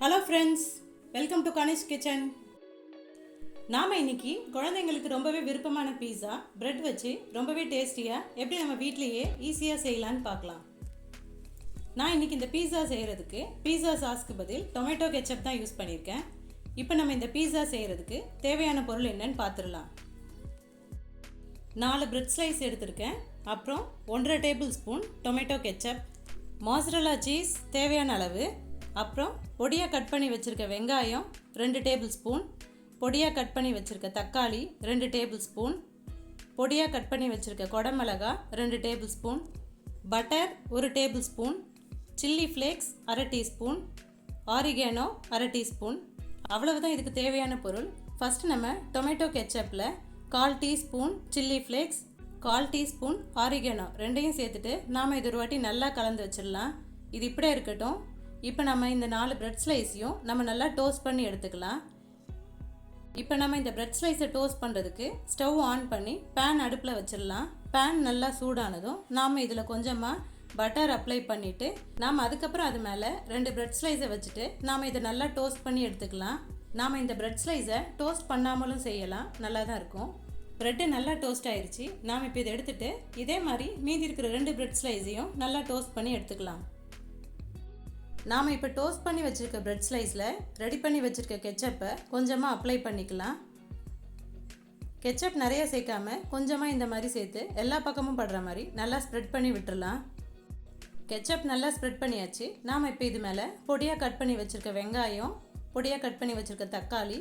Hello friends, welcome to Kanishk kitchen. நாம் இன்னைக்கு குழந்தைங்களுக்கு ரொம்பவே விருப்பமான பீஸா பிரெட் வச்சு ரொம்பவே டேஸ்டியாக எப்படி நம்ம வீட்லேயே ஈஸியாக செய்யலான்னு பார்க்கலாம். நான் இன்னைக்கு இந்த பீஸா செய்கிறதுக்கு பீஸா சாஸ்க்கு பதில் டொமேட்டோ கெச்சப் தான் யூஸ் பண்ணியிருக்கேன். இப்போ நம்ம இந்த பீஸா செய்கிறதுக்கு தேவையான பொருள் என்னன்னு பார்த்துடலாம். 4 பிரெட் ஸ்லைஸ் எடுத்திருக்கேன். அப்புறம் 1.5 tablespoon tomato ketchup, mozzarella cheese தேவையான அளவு, அப்புறம் பொடியாக கட் பண்ணி வச்சுருக்க வெங்காயம் 2 டேபிள் ஸ்பூன், பொடியாக கட் பண்ணி வச்சுருக்க தக்காளி 2 டேபிள் ஸ்பூன், பொடியாக கட் பண்ணி வச்சுருக்க குடமிளகா 2 tablespoon, butter 1 tablespoon, chilli flakes 1/2 teaspoon, oregano 1/2 teaspoon. அவ்வளவுதான் இதுக்கு தேவையான பொருள். ஃபஸ்ட்டு நம்ம டொமேட்டோ கெச்சப்பில் 1/4 teaspoon chilli flakes, 1/4 teaspoon oregano ரெண்டையும் சேர்த்துட்டு நாம் இது ஒரு வாட்டி நல்லா கலந்து வச்சிடலாம். இது இப்படியே இருக்கட்டும். இப்போ நம்ம இந்த 4 பிரெட் ஸ்லைஸையும் நம்ம நல்லா டோஸ்ட் பண்ணி எடுத்துக்கலாம். இப்போ நம்ம இந்த பிரெட் ஸ்லைஸை டோஸ்ட் பண்ணுறதுக்கு ஸ்டவ் ஆன் பண்ணி பேன் அடுப்பில் வச்சிடலாம். பேன் நல்லா சூடானதும் நாம் இதில் கொஞ்சமாக பட்டர் அப்ளை பண்ணிவிட்டு நாம் அதுக்கப்புறம் அது மேலே 2 பிரெட் ஸ்லைஸை வச்சுட்டு நாம் இதை நல்லா டோஸ்ட் பண்ணி எடுத்துக்கலாம். நாம் இந்த பிரெட் ஸ்லைஸை டோஸ்ட் பண்ணாமலும் செய்யலாம், நல்லா தான் இருக்கும். ப்ரெட்டு நல்லா டோஸ்ட் ஆயிடுச்சு. நாம் இப்போ இதை எடுத்துகிட்டு இதே மாதிரி மீதி இருக்கிற 2 பிரெட் ஸ்லைஸையும் நல்லா டோஸ்ட் பண்ணி எடுத்துக்கலாம். நாம் இப்போ டோஸ்ட் பண்ணி வச்சுருக்க பிரெட் ஸ்லைஸில் ரெடி பண்ணி வச்சுருக்க கெச்சப்பை கொஞ்சமாக அப்ளை பண்ணிக்கலாம். கெச்சப் நிறைய சேர்க்காம கொஞ்சமாக இந்த மாதிரி சேர்த்து எல்லா பக்கமும் படுற மாதிரி நல்லா ஸ்ப்ரெட் பண்ணி விட்டுடலாம். கெச்சப் நல்லா ஸ்ப்ரெட் பண்ணியாச்சு. நாம் இப்போ இது மேலே பொடியாக கட் பண்ணி வச்சுருக்க வெங்காயம், பொடியாக கட் பண்ணி வச்சுருக்க தக்காளி,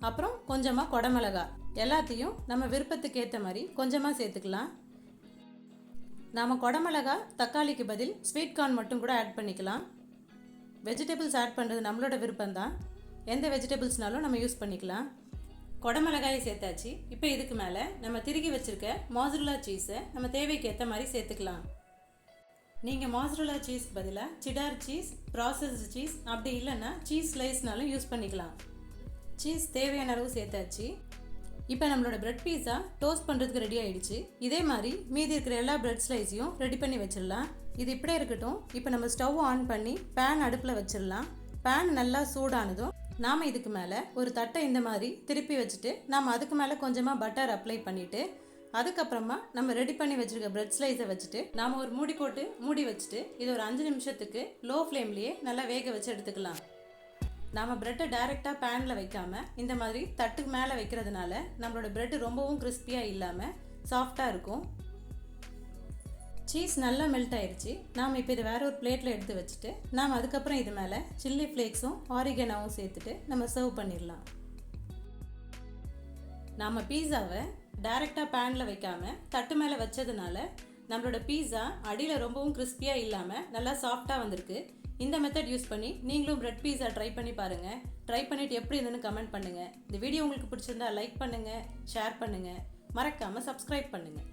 அப்புறம் கொஞ்சமாக குடமிளகா எல்லாத்தையும் நம்ம விருப்பத்துக்கு ஏற்ற மாதிரி கொஞ்சமாக சேர்த்துக்கலாம். நாம் குடமிளகா தக்காளிக்கு பதில் ஸ்வீட் கார்ன் மட்டும் கூட ஆட் பண்ணிக்கலாம். வெஜிடபிள்ஸ் ஆட் பண்ணுறது நம்மளோட விருப்பம்தான். எந்த வெஜிடபிள்ஸ்னாலும் நம்ம யூஸ் பண்ணிக்கலாம். குடமிளகாயை சேர்த்தாச்சு. இப்போ இதுக்கு மேலே நம்ம திருகி வச்சுருக்க மொசரல்லா சீஸை நம்ம தேவைக்கு ஏற்ற மாதிரி சேர்த்துக்கலாம். நீங்கள் மொசரல்லா சீஸ் பதிலாக சிடார் சீஸ், ப்ராசஸ்டு சீஸ், அப்படி இல்லைன்னா சீஸ் ஸ்லைஸ்னாலும் யூஸ் பண்ணிக்கலாம். சீஸ் தேவையான அளவு சேர்த்தாச்சு. இப்போ நம்மளோட பிரெட் பீஸா டோஸ்ட் பண்ணுறதுக்கு ரெடி ஆகிடுச்சு. இதே மாதிரி மீதி இருக்கிற எல்லா பிரெட் ஸ்லைஸையும் ரெடி பண்ணி வச்சிடலாம். இது இப்படியே இருக்கட்டும். இப்போ நம்ம ஸ்டவ் ஆன் பண்ணி பேன் அடுப்பில் வச்சிடலாம். பேன் நல்லா சூடானதும் நாம் இதுக்கு மேலே ஒரு தட்டை இந்த மாதிரி திருப்பி வச்சுட்டு நாம் அதுக்கு மேலே கொஞ்சமாக பட்டர் அப்ளை பண்ணிவிட்டு அதுக்கப்புறமா நம்ம ரெடி பண்ணி வச்சுருக்க பிரெட் ஸ்லைஸை வச்சுட்டு நாம் ஒரு மூடி போட்டு மூடி வச்சுட்டு இது ஒரு 5 நிமிஷத்துக்கு லோ ஃப்ளேம்லேயே நல்லா வேக வச்சு எடுத்துக்கலாம். நாம் ப்ரெட்டை டைரெக்டாக பேனில் வைக்காமல் இந்த மாதிரி தட்டுக்கு மேலே வைக்கிறதுனால நம்மளோட ப்ரெட்டு ரொம்பவும் கிறிஸ்பியாக இல்லாமல் சாஃப்டாக இருக்கும். சீஸ் நல்லா மெல்ட் ஆயிடுச்சு. நாம் இப்போ இதை வேறு ஒரு பிளேட்டில் எடுத்து வச்சுட்டு நாம் அதுக்கப்புறம் இது மேலே சில்லி ஃப்ளேக்ஸும் ஆரிகேனோவும் சேர்த்துட்டு நம்ம சர்வ் பண்ணிடலாம். நாம் பீஸாவை டைரெக்டாக பேனில் வைக்காமல் தட்டு மேலே வச்சதுனால நம்மளோட பீஸா அடியில் ரொம்பவும் கிறிஸ்பியாக இல்லாமல் நல்லா சாஃப்டாக வந்திருக்கு. இந்த மெத்தட் யூஸ் பண்ணி நீங்களும் பிரெட் பீஸா ட்ரை பண்ணி பாருங்கள். ட்ரை பண்ணிவிட்டு எப்படி இருந்துன்னு கமெண்ட் பண்ணுங்கள். இந்த வீடியோ உங்களுக்கு பிடிச்சிருந்தா லைக் பண்ணுங்கள், ஷேர் பண்ணுங்கள், மறக்காமல் சப்ஸ்கிரைப் பண்ணுங்கள்.